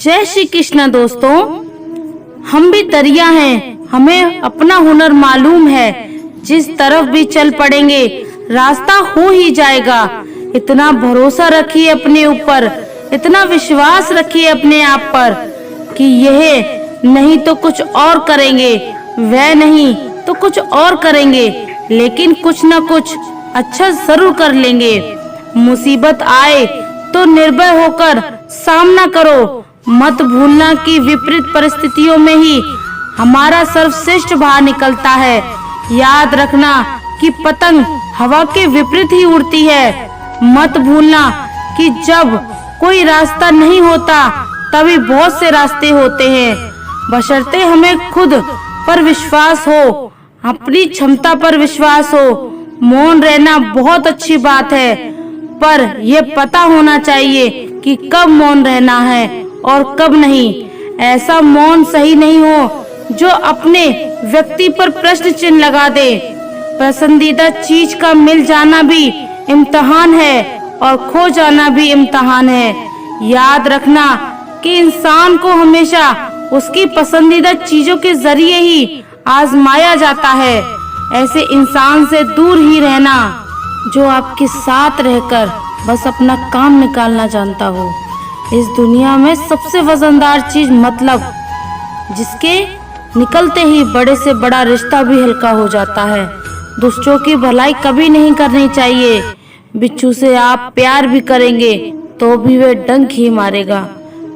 जय श्री कृष्ण दोस्तों। हम भी दरिया हैं, हमें अपना हुनर मालूम है। जिस तरफ भी चल पड़ेंगे रास्ता हो ही जाएगा। इतना भरोसा रखिए अपने ऊपर, इतना विश्वास रखिए अपने आप पर कि यह नहीं तो कुछ और करेंगे, वह नहीं तो कुछ और करेंगे, लेकिन कुछ ना कुछ अच्छा जरूर कर लेंगे। मुसीबत आए तो निर्भय होकर सामना करो। मत भूलना कि विपरीत परिस्थितियों में ही हमारा सर्वश्रेष्ठ बाहर निकलता है। याद रखना कि पतंग हवा के विपरीत ही उड़ती है। मत भूलना कि जब कोई रास्ता नहीं होता तभी बहुत से रास्ते होते हैं। बशर्ते हमें खुद पर विश्वास हो, अपनी क्षमता पर विश्वास हो। मौन रहना बहुत अच्छी बात है, पर यह पता होना चाहिए कि कब मौन रहना है और कब नहीं। ऐसा मौन सही नहीं हो जो अपने व्यक्ति पर प्रश्न चिन्ह लगा दे। पसंदीदा चीज का मिल जाना भी इम्तिहान है और खो जाना भी इम्तिहान है। याद रखना कि इंसान को हमेशा उसकी पसंदीदा चीजों के जरिए ही आजमाया जाता है। ऐसे इंसान से दूर ही रहना जो आपके साथ रहकर बस अपना काम निकालना जानता हो। इस दुनिया में सबसे वजनदार चीज मतलब, जिसके निकलते ही बड़े से बड़ा रिश्ता भी हल्का हो जाता है। दुष्टों की भलाई कभी नहीं करनी चाहिए। बिच्छू से आप प्यार भी करेंगे तो भी वे डंक ही मारेगा।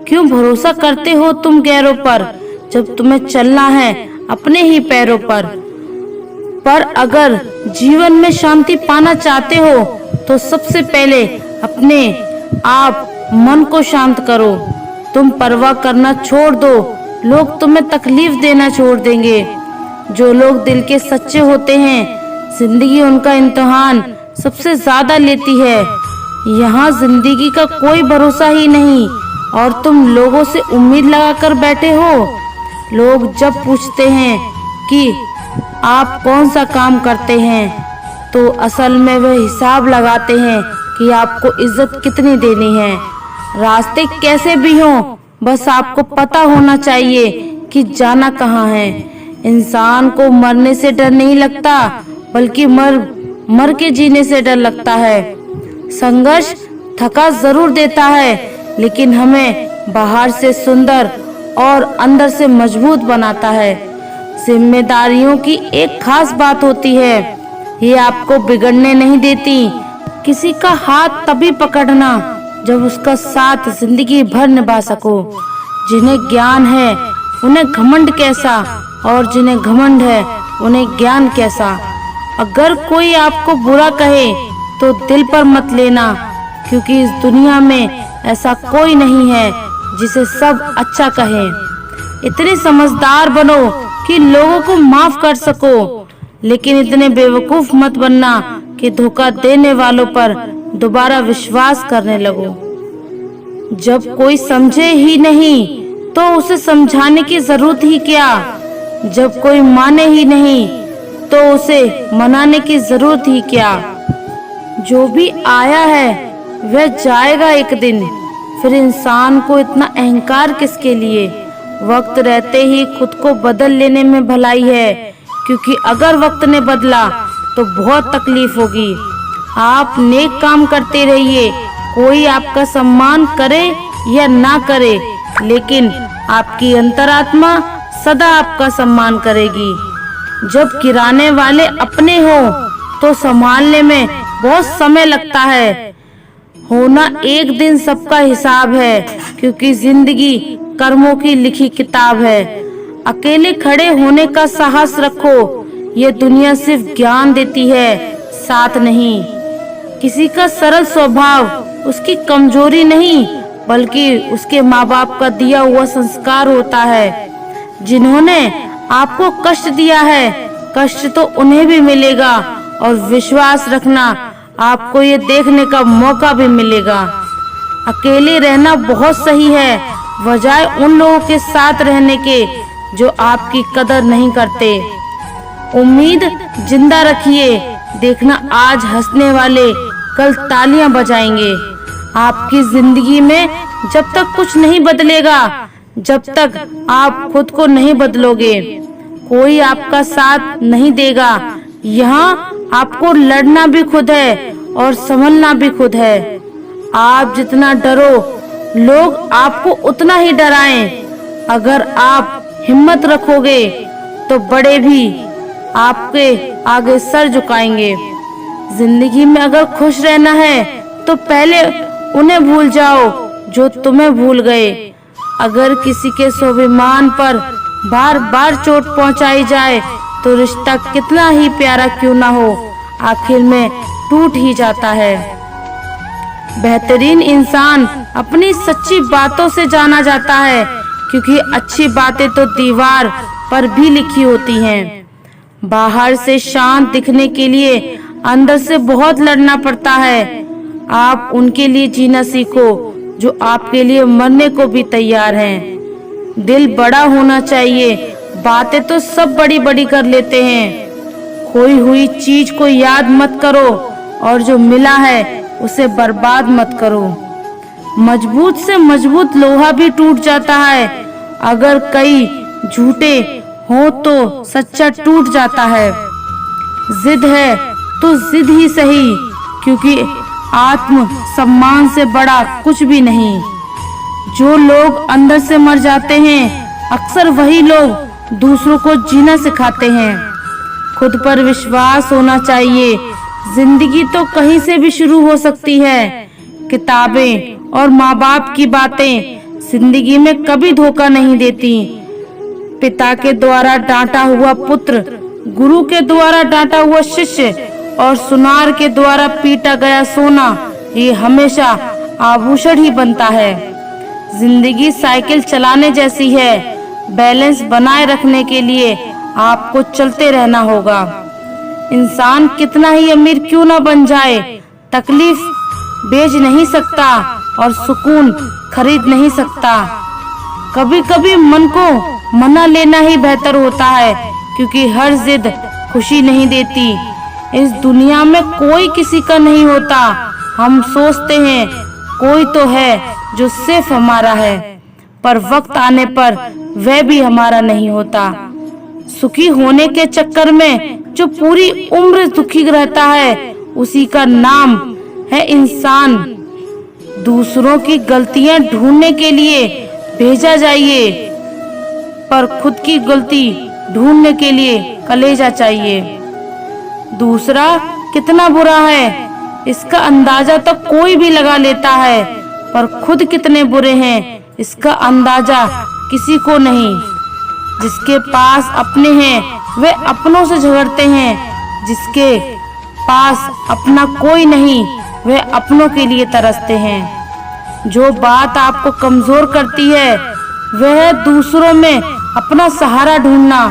क्यों भरोसा करते हो तुम गैरों पर, जब तुम्हें चलना है अपने ही पैरों पर अगर जीवन में शांति पाना चाहते हो तो सबसे पहले अपने आप मन को शांत करो। तुम परवाह करना छोड़ दो, लोग तुम्हें तकलीफ देना छोड़ देंगे। जो लोग दिल के सच्चे होते हैं, जिंदगी उनका इम्तिहान सबसे ज्यादा लेती है। यहाँ जिंदगी का कोई भरोसा ही नहीं और तुम लोगों से उम्मीद लगाकर बैठे हो। लोग जब पूछते हैं कि आप कौन सा काम करते हैं, तो असल में वे हिसाब लगाते हैं कि आपको इज्जत कितनी देनी है। रास्ते कैसे भी हों, बस आपको पता होना चाहिए कि जाना कहाँ है। इंसान को मरने से डर नहीं लगता, बल्कि मर के जीने से डर लगता है। संघर्ष थका जरूर देता है, लेकिन हमें बाहर से सुंदर और अंदर से मजबूत बनाता है। जिम्मेदारियों की एक खास बात होती है, ये आपको बिगड़ने नहीं देती। किसी का हाथ तभी पकड़ना जब उसका साथ जिंदगी भर निभा सको। जिन्हें ज्ञान है उन्हें घमंड कैसा, और जिन्हें घमंड है उन्हें ज्ञान कैसा। अगर कोई आपको बुरा कहे तो दिल पर मत लेना, क्योंकि इस दुनिया में ऐसा कोई नहीं है जिसे सब अच्छा कहें। इतने समझदार बनो कि लोगों को माफ कर सको, लेकिन इतने बेवकूफ मत बनना कि धोखा देने वालों पर दोबारा विश्वास करने लगो। जब कोई समझे ही नहीं तो उसे समझाने की जरूरत ही क्या। जब कोई माने ही नहीं तो उसे मनाने की जरूरत ही क्या। जो भी आया है वह जाएगा एक दिन, फिर इंसान को इतना अहंकार किसके लिए। वक्त रहते ही खुद को बदल लेने में भलाई है, क्योंकि अगर वक्त ने बदला तो बहुत तकलीफ होगी। आप नेक काम करते रहिए, कोई आपका सम्मान करे या ना करे, लेकिन आपकी अंतरात्मा सदा आपका सम्मान करेगी। जब गिराने वाले अपने हो तो संभालने में बहुत समय लगता है। होना एक दिन सबका हिसाब है, क्योंकि जिंदगी कर्मों की लिखी किताब है। अकेले खड़े होने का साहस रखो, ये दुनिया सिर्फ ज्ञान देती है, साथ नहीं। किसी का सरल स्वभाव उसकी कमजोरी नहीं, बल्कि उसके माँ बाप का दिया हुआ संस्कार होता है। जिन्होंने आपको कष्ट दिया है, कष्ट तो उन्हें भी मिलेगा, और विश्वास रखना आपको ये देखने का मौका भी मिलेगा। अकेले रहना बहुत सही है, बजाय उन लोगों के साथ रहने के जो आपकी कदर नहीं करते। उम्मीद जिंदा रखिए, देखना आज हंसने वाले कल तालियां बजाएंगे। आपकी जिंदगी में जब तक कुछ नहीं बदलेगा, जब तक आप खुद को नहीं बदलोगे, कोई आपका साथ नहीं देगा। यहाँ आपको लड़ना भी खुद है और संभलना भी खुद है। आप जितना डरो, लोग आपको उतना ही डराएं। अगर आप हिम्मत रखोगे तो बड़े भी आपके आगे सर झुकाएंगे। जिंदगी में अगर खुश रहना है तो पहले उन्हें भूल जाओ जो तुम्हें भूल गए। अगर किसी के स्वाभिमान पर बार बार चोट पहुंचाई जाए तो रिश्ता कितना ही प्यारा क्यों ना हो, आखिर में टूट ही जाता है। बेहतरीन इंसान अपनी सच्ची बातों से जाना जाता है, क्योंकि अच्छी बातें तो दीवार पर भी लिखी होती हैं। बाहर से शांत दिखने के लिए अंदर से बहुत लड़ना पड़ता है। आप उनके लिए जीना सीखो जो आपके लिए मरने को भी तैयार हैं। दिल बड़ा होना चाहिए। बातें तो सब बड़ी बड़ी कर लेते हैं। खोई हुई चीज को याद मत करो और जो मिला है उसे बर्बाद मत करो। मजबूत से मजबूत लोहा भी टूट जाता है। अगर कई झूठे हो तो सच्चा टूट जाता है। जिद है तो जिद ही सही, क्योंकि आत्म सम्मान से बड़ा कुछ भी नहीं। जो लोग अंदर से मर जाते हैं, अक्सर वही लोग दूसरों को जीना सिखाते हैं। खुद पर विश्वास होना चाहिए। जिंदगी तो कहीं से भी शुरू हो सकती है। किताबें और माँ बाप की बातें जिंदगी में कभी धोखा नहीं देती। पिता के द्वारा डांटा हुआ पुत्र, गुरु के द्वारा डांटा हुआ शिष्य और सुनार के द्वारा पीटा गया सोना, ये हमेशा आभूषण ही बनता है। जिंदगी साइकिल चलाने जैसी है। बैलेंस बनाए रखने के लिए आपको चलते रहना होगा। इंसान कितना ही अमीर क्यों ना बन जाए, तकलीफ बेच नहीं सकता और सुकून खरीद नहीं सकता। कभी कभी मन को मना लेना ही बेहतर होता है, क्योंकि हर जिद खुशी नहीं देती। इस दुनिया में कोई किसी का नहीं होता। हम सोचते हैं कोई तो है जो सिर्फ हमारा है, पर वक्त आने पर वह भी हमारा नहीं होता। सुखी होने के चक्कर में जो पूरी उम्र दुखी रहता है, उसी का नाम है इंसान। दूसरों की गलतियां ढूंढने के लिए भेजा जाइए, पर खुद की गलती ढूंढने के लिए कलेजा चाहिए। दूसरा कितना बुरा है, इसका अंदाजा तो कोई भी लगा लेता है, पर खुद कितने बुरे हैं इसका अंदाजा किसी को नहीं। जिसके पास अपने हैं वे अपनों से झगड़ते हैं। जिसके पास अपना कोई नहीं वे अपनों के लिए तरसते हैं। जो बात आपको कमजोर करती है वह दूसरों में अपना सहारा ढूंढना।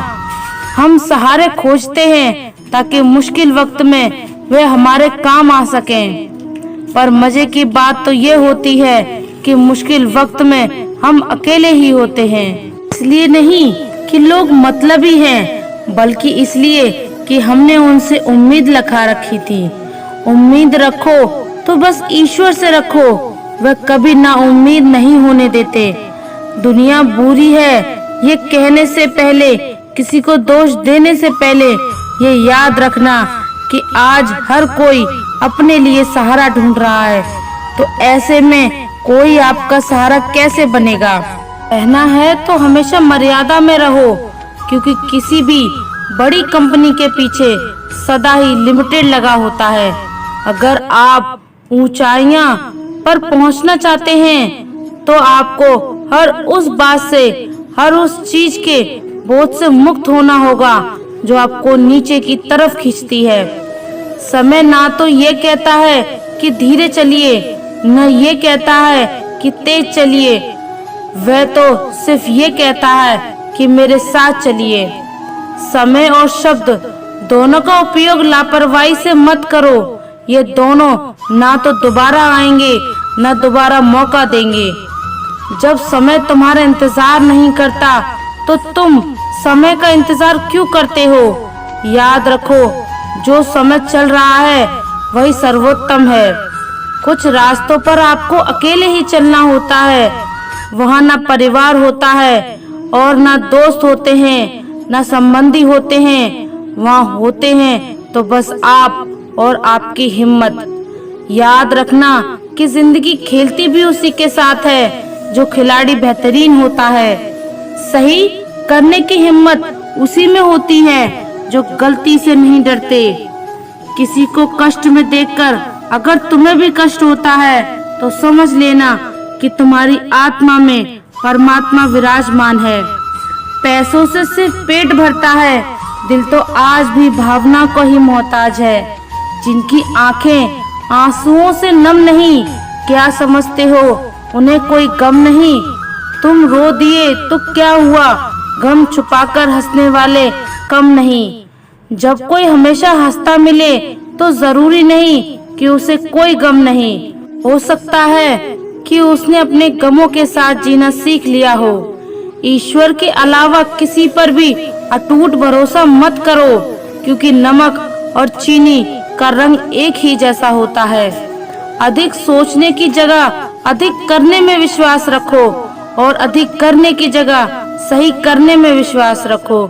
हम सहारे खोजते हैं ताकि मुश्किल वक्त में वे हमारे काम आ सकें, पर मजे की बात तो ये होती है कि मुश्किल वक्त में हम अकेले ही होते हैं। इसलिए नहीं कि लोग मतलबी हैं, बल्कि इसलिए कि हमने उनसे उम्मीद लगा रखी थी। उम्मीद रखो तो बस ईश्वर से रखो, वह कभी ना उम्मीद नहीं होने देते। दुनिया बुरी है ये कहने से पहले, किसी को दोष देने से पहले ये याद रखना कि आज हर कोई अपने लिए सहारा ढूंढ रहा है, तो ऐसे में कोई आपका सहारा कैसे बनेगा। रहना है तो हमेशा मर्यादा में रहो, क्योंकि किसी भी बड़ी कंपनी के पीछे सदा ही लिमिटेड लगा होता है। अगर आप ऊंचाइयां पर पहुंचना चाहते हैं तो आपको हर उस बात से, हर उस चीज के बोझ से मुक्त होना होगा जो आपको नीचे की तरफ खींचती है। समय ना तो ये कहता है कि धीरे चलिए, न ये कहता है कि तेज चलिए, वह तो सिर्फ ये कहता है कि मेरे साथ चलिए। समय और शब्द दोनों का उपयोग लापरवाही से मत करो। ये दोनों ना तो दोबारा आएंगे न दोबारा मौका देंगे। जब समय तुम्हारा इंतजार नहीं करता तो तुम समय का इंतजार क्यों करते हो। याद रखो, जो समय चल रहा है वही सर्वोत्तम है। कुछ रास्तों पर आपको अकेले ही चलना होता है। वहाँ ना परिवार होता है और ना दोस्त होते हैं, ना संबंधी होते हैं। वहाँ होते हैं तो बस आप और आपकी हिम्मत। याद रखना कि जिंदगी खेलती भी उसी के साथ है जो खिलाड़ी बेहतरीन होता है। सही करने की हिम्मत उसी में होती है जो गलती से नहीं डरते। किसी को कष्ट में देखकर अगर तुम्हें भी कष्ट होता है तो समझ लेना कि तुम्हारी आत्मा में परमात्मा विराजमान है। पैसों से सिर्फ पेट भरता है, दिल तो आज भी भावना को ही मोहताज है। जिनकी आंखें आंसुओं से नम नहीं, क्या समझते हो उन्हें कोई गम नहीं। तुम रो दिए तो क्या हुआ, गम छुपाकर हंसने वाले कम नहीं। जब कोई हमेशा हंसता मिले तो जरूरी नहीं कि उसे कोई गम नहीं। हो सकता है कि उसने अपने गमों के साथ जीना सीख लिया हो। ईश्वर के अलावा किसी पर भी अटूट भरोसा मत करो, क्योंकि नमक और चीनी का रंग एक ही जैसा होता है। अधिक सोचने की जगह अधिक करने में विश्वास रखो, और अधिक करने की जगह सही करने में विश्वास रखो,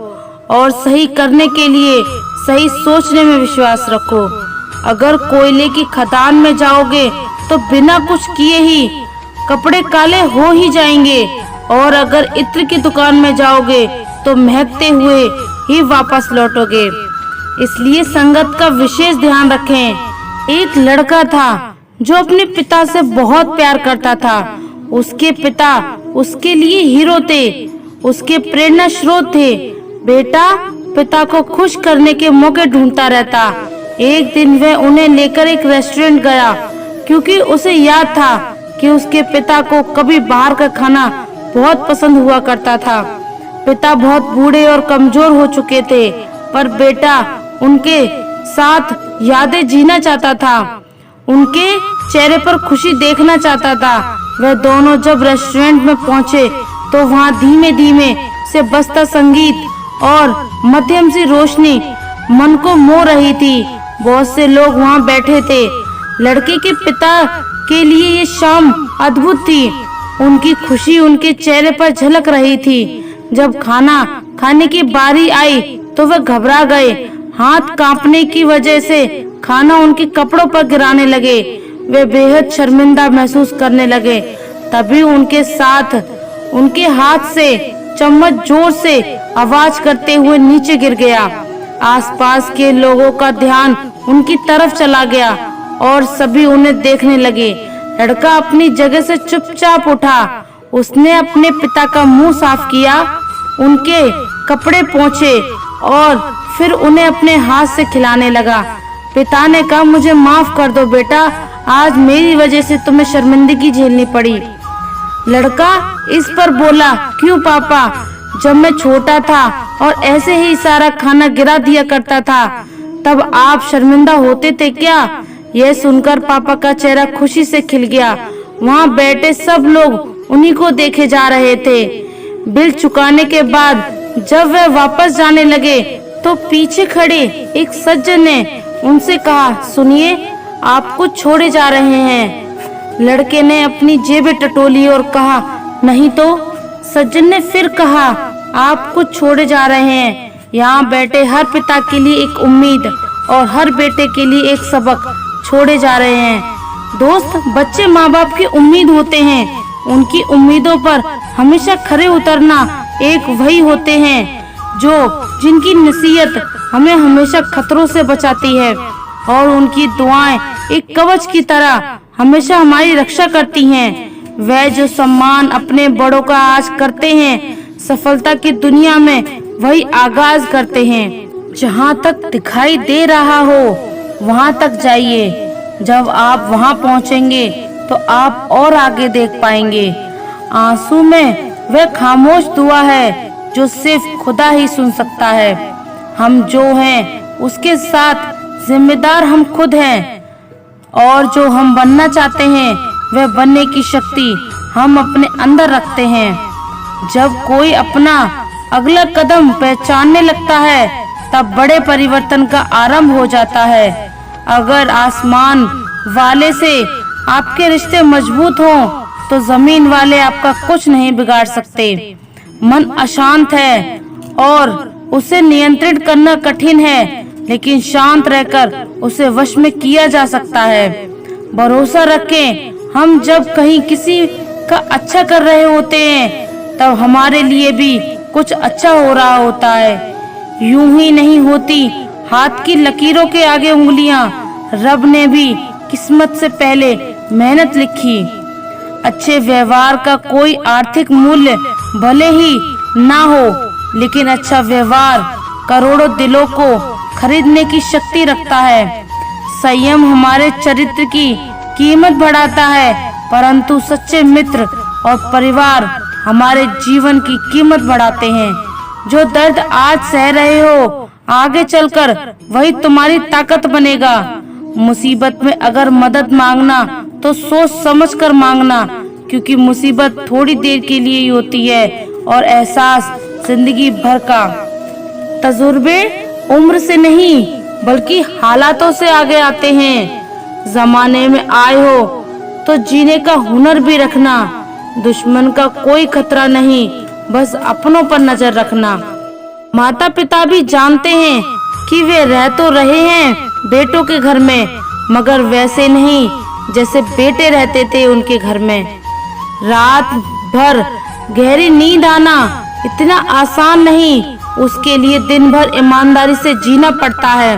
और सही करने के लिए सही सोचने में विश्वास रखो। अगर कोयले की खदान में जाओगे तो बिना कुछ किए ही कपड़े काले हो ही जाएंगे, और अगर इत्र की दुकान में जाओगे तो महकते हुए ही वापस लौटोगे। इसलिए संगत का विशेष ध्यान रखें। एक लड़का था जो अपने पिता से बहुत प्यार करता था। उसके पिता उसके लिए हीरो थे, उसके प्रेरणा स्रोत थे। बेटा पिता को खुश करने के मौके ढूंढता रहता। एक दिन वह उन्हें लेकर एक रेस्टोरेंट गया, क्योंकि उसे याद था कि उसके पिता को कभी बाहर का खाना बहुत पसंद हुआ करता था। पिता बहुत बूढ़े और कमजोर हो चुके थे, पर बेटा उनके साथ यादें जीना चाहता था, उनके चेहरे पर खुशी देखना चाहता था। वह दोनों जब रेस्टोरेंट में पहुंचे तो वहां धीमे धीमे से बजता संगीत और मध्यम सी रोशनी मन को मोह रही थी। बहुत से लोग वहां बैठे थे। लड़के के पिता के लिए ये शाम अद्भुत थी। उनकी खुशी उनके चेहरे पर झलक रही थी। जब खाना खाने की बारी आई तो वह घबरा गए। हाथ कांपने की वजह से खाना उनके कपड़ों पर गिराने लगे। वे बेहद शर्मिंदा महसूस करने लगे। तभी उनके साथ उनके हाथ से चम्मच जोर से आवाज करते हुए नीचे गिर गया। आसपास के लोगों का ध्यान उनकी तरफ चला गया और सभी उन्हें देखने लगे। लड़का अपनी जगह से चुपचाप उठा। उसने अपने पिता का मुंह साफ किया, उनके कपड़े पोंछे और फिर उन्हें अपने हाथ से खिलाने लगा। पिता ने कहा, मुझे माफ कर दो बेटा, आज मेरी वजह से तुम्हें शर्मिंदगी झेलनी पड़ी। लड़का इस पर बोला, क्यों पापा, जब मैं छोटा था और ऐसे ही सारा खाना गिरा दिया करता था तब आप शर्मिंदा होते थे क्या? यह सुनकर पापा का चेहरा खुशी से खिल गया। वहाँ बैठे सब लोग उन्हीं को देखे जा रहे थे। बिल चुकाने के बाद जब वह वापस जाने लगे तो पीछे खड़े एक सज्जन ने उनसे कहा, सुनिए, आप कुछ छोड़े जा रहे हैं। लड़के ने अपनी जेबें टटोली और कहा, नहीं तो। सज्जन ने फिर कहा, आप कुछ छोड़े जा रहे हैं। यहाँ बैठे हर पिता के लिए एक उम्मीद और हर बेटे के लिए एक सबक छोड़े जा रहे हैं। दोस्त, बच्चे माँ बाप की उम्मीद होते हैं। उनकी उम्मीदों पर हमेशा खरे उतरना एक वही होते हैं जो जिनकी नसीहत हमें हमेशा खतरों से बचाती है, और उनकी दुआएं एक कवच की तरह हमेशा हमारी रक्षा करती हैं। वह जो सम्मान अपने बड़ों का आज करते हैं, सफलता की दुनिया में वही आगाज करते हैं। जहाँ तक दिखाई दे रहा हो वहाँ तक जाइए। जब आप वहाँ पहुँचेंगे तो आप और आगे देख पाएंगे। आंसू में वह खामोश दुआ है जो सिर्फ खुदा ही सुन सकता है। हम जो हैं उसके साथ जिम्मेदार हम खुद हैं, और जो हम बनना चाहते हैं वह बनने की शक्ति हम अपने अंदर रखते हैं। जब कोई अपना अगला कदम पहचानने लगता है तब बड़े परिवर्तन का आरंभ हो जाता है। अगर आसमान वाले से आपके रिश्ते मजबूत हों तो जमीन वाले आपका कुछ नहीं बिगाड़ सकते। मन अशांत है और उसे नियंत्रित करना कठिन है, लेकिन शांत रहकर उसे वश में किया जा सकता है। भरोसा रखें, हम जब कहीं किसी का अच्छा कर रहे होते हैं तब हमारे लिए भी कुछ अच्छा हो रहा होता है। यूं ही नहीं होती हाथ की लकीरों के आगे उंगलियां, रब ने भी किस्मत से पहले मेहनत लिखी। अच्छे व्यवहार का कोई आर्थिक मूल्य भले ही ना हो, लेकिन अच्छा व्यवहार करोड़ों दिलों को खरीदने की शक्ति रखता है। संयम हमारे चरित्र की कीमत बढ़ाता है, परंतु सच्चे मित्र और परिवार हमारे जीवन की कीमत बढ़ाते हैं। जो दर्द आज सह रहे हो, आगे चलकर वही तुम्हारी ताकत बनेगा। मुसीबत में अगर मदद मांगना तो सोच समझ कर मांगना, क्योंकि मुसीबत थोड़ी देर के लिए ही होती है और एहसास जिंदगी भर का। तजुर्बे उम्र से नहीं बल्कि हालातों से आगे आते हैं। जमाने में आए हो तो जीने का हुनर भी रखना। दुश्मन का कोई खतरा नहीं, बस अपनों पर नजर रखना। माता पिता भी जानते हैं कि वे रह तो रहे हैं बेटों के घर में, मगर वैसे नहीं जैसे बेटे रहते थे उनके घर में। रात भर गहरी नींद आना इतना आसान नहीं, उसके लिए दिन भर ईमानदारी से जीना पड़ता है।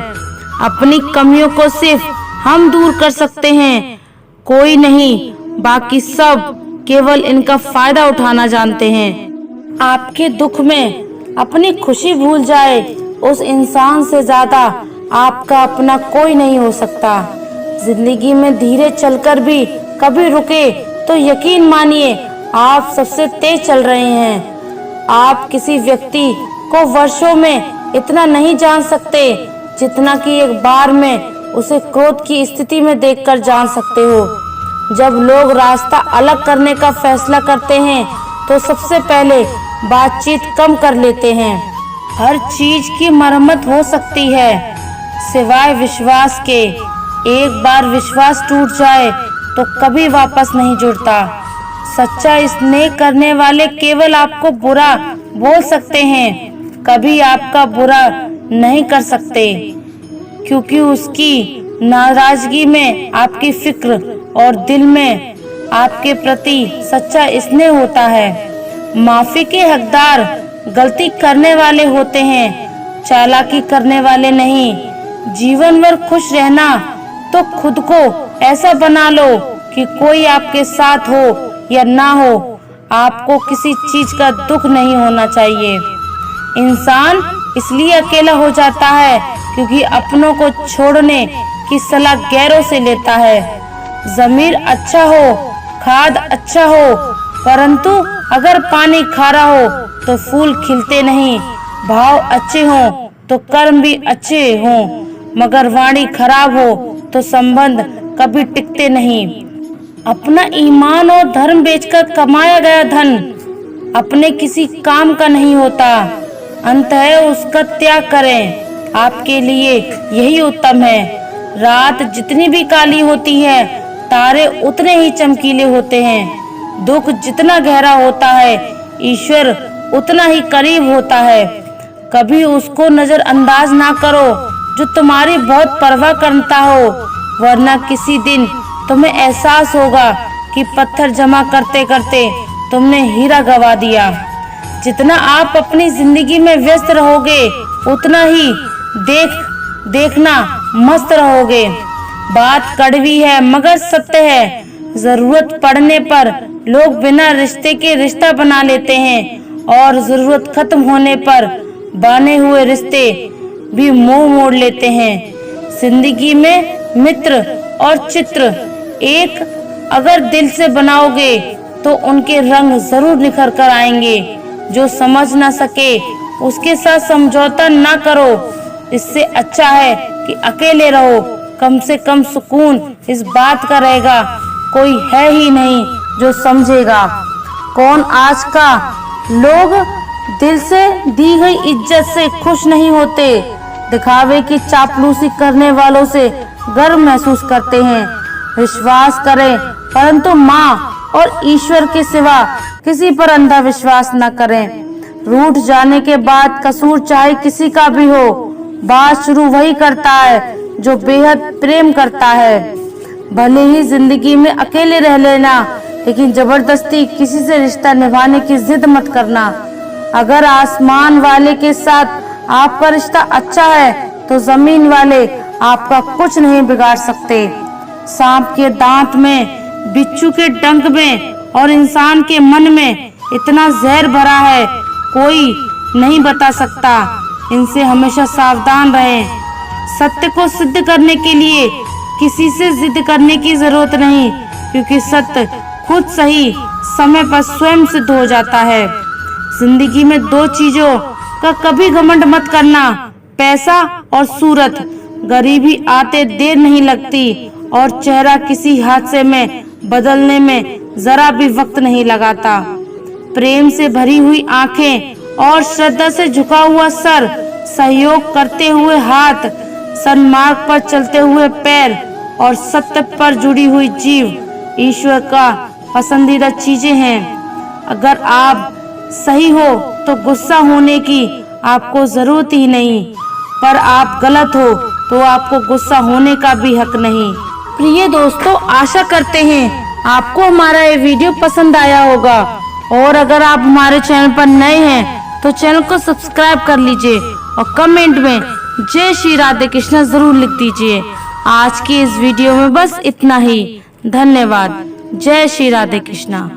अपनी कमियों को सिर्फ हम दूर कर सकते हैं, कोई नहीं, बाकी सब केवल इनका फायदा उठाना जानते हैं। आपके दुख में अपनी खुशी भूल जाए उस इंसान से ज्यादा आपका अपना कोई नहीं हो सकता। जिंदगी में धीरे चलकर भी कभी रुके तो यकीन मानिए आप सबसे तेज चल रहे हैं। आप किसी व्यक्ति को वर्षों में इतना नहीं जान सकते जितना कि एक बार में उसे क्रोध की स्थिति में देखकर जान सकते हो। जब लोग रास्ता अलग करने का फैसला करते हैं तो सबसे पहले बातचीत कम कर लेते हैं। हर चीज की मरम्मत हो सकती है सिवाय विश्वास के। एक बार विश्वास टूट जाए तो कभी वापस नहीं जुड़ता। सच्चा स्नेह करने वाले केवल आपको बुरा बोल सकते हैं, कभी आपका बुरा नहीं कर सकते, क्योंकि उसकी नाराजगी में आपकी फिक्र और दिल में आपके प्रति सच्चा स्नेह होता है। माफी के हकदार गलती करने वाले होते हैं, चालाकी करने वाले नहीं। जीवन भर खुश रहना तो खुद को ऐसा बना लो कि कोई आपके साथ हो या ना हो, आपको किसी चीज का दुख नहीं होना चाहिए। इंसान इसलिए अकेला हो जाता है क्योंकि अपनों को छोड़ने की सलाह गैरों से लेता है। जमीर अच्छा हो, खाद अच्छा हो, परंतु अगर पानी खारा हो तो फूल खिलते नहीं। भाव अच्छे हों तो कर्म भी अच्छे हों, मगर वाणी खराब हो तो संबंध कभी टिकते नहीं। अपना ईमान और धर्म बेचकर कमाया गया धन अपने किसी काम का नहीं होता। अंत है उसका त्याग करें, आपके लिए यही उत्तम है। रात जितनी भी काली होती है, तारे उतने ही चमकीले होते हैं। दुख जितना गहरा होता है, ईश्वर उतना ही करीब होता है। कभी उसको नजरअंदाज ना करो जो तुम्हारी बहुत परवाह करता हो, वरना किसी दिन तुम्हें एहसास होगा कि पत्थर जमा करते करते तुमने हीरा गवा दिया। जितना आप अपनी जिंदगी में व्यस्त रहोगे उतना ही देखना मस्त रहोगे। बात कड़वी है मगर सत्य है। जरूरत पड़ने पर लोग बिना रिश्ते के रिश्ता बना लेते हैं और जरूरत खत्म होने पर बने हुए रिश्ते भी मुंह मोड़ लेते हैं। जिंदगी में मित्र और चित्र एक अगर दिल से बनाओगे तो उनके रंग जरूर निखर कर आएंगे। जो समझ ना सके उसके साथ समझौता ना करो। इससे अच्छा है कि अकेले रहो, कम से कम सुकून इस बात का रहेगा कोई है ही नहीं जो समझेगा। कौन आज का लोग दिल से दी गई इज्जत से खुश नहीं होते, दिखावे की चापलूसी करने वालों से गर्व महसूस करते हैं। विश्वास करें, परंतु माँ और ईश्वर के सिवा किसी पर अंधा विश्वास न करें। रूठ जाने के बाद कसूर चाहे किसी का भी हो, बात शुरू वही करता है जो बेहद प्रेम करता है। भले ही जिंदगी में अकेले रह लेना, लेकिन जबरदस्ती किसी से रिश्ता निभाने की जिद मत करना। अगर आसमान वाले के साथ आपका रिश्ता अच्छा है तो जमीन वाले आपका कुछ नहीं बिगाड़ सकते। सांप के दांत में, बिच्छू के डंक में और इंसान के मन में इतना जहर भरा है, कोई नहीं बता सकता। इनसे हमेशा सावधान रहें। सत्य को सिद्ध करने के लिए किसी से जिद करने की जरूरत नहीं, क्योंकि सत्य खुद सही समय पर स्वयं सिद्ध हो जाता है। जिंदगी में दो चीजों का कभी घमंड मत करना, पैसा और सूरत। गरीबी आते देर नहीं लगती और चेहरा किसी हादसे में बदलने में जरा भी वक्त नहीं लगाता। प्रेम से भरी हुई आंखें और श्रद्धा से झुका हुआ सर, सहयोग करते हुए हाथ, सन्मार्ग पर चलते हुए पैर और सत्य पर जुड़ी हुई जीव ईश्वर का पसंदीदा चीजें हैं। अगर आप सही हो तो गुस्सा होने की आपको जरूरत ही नहीं, पर आप गलत हो तो आपको गुस्सा होने का भी हक नहीं। प्रिय दोस्तों, आशा करते हैं आपको हमारा ये वीडियो पसंद आया होगा, और अगर आप हमारे चैनल पर नए हैं तो चैनल को सब्सक्राइब कर लीजिए और कमेंट में जय श्री राधे कृष्णा जरूर लिख दीजिए। आज की इस वीडियो में बस इतना ही। धन्यवाद। जय श्री राधे कृष्णा।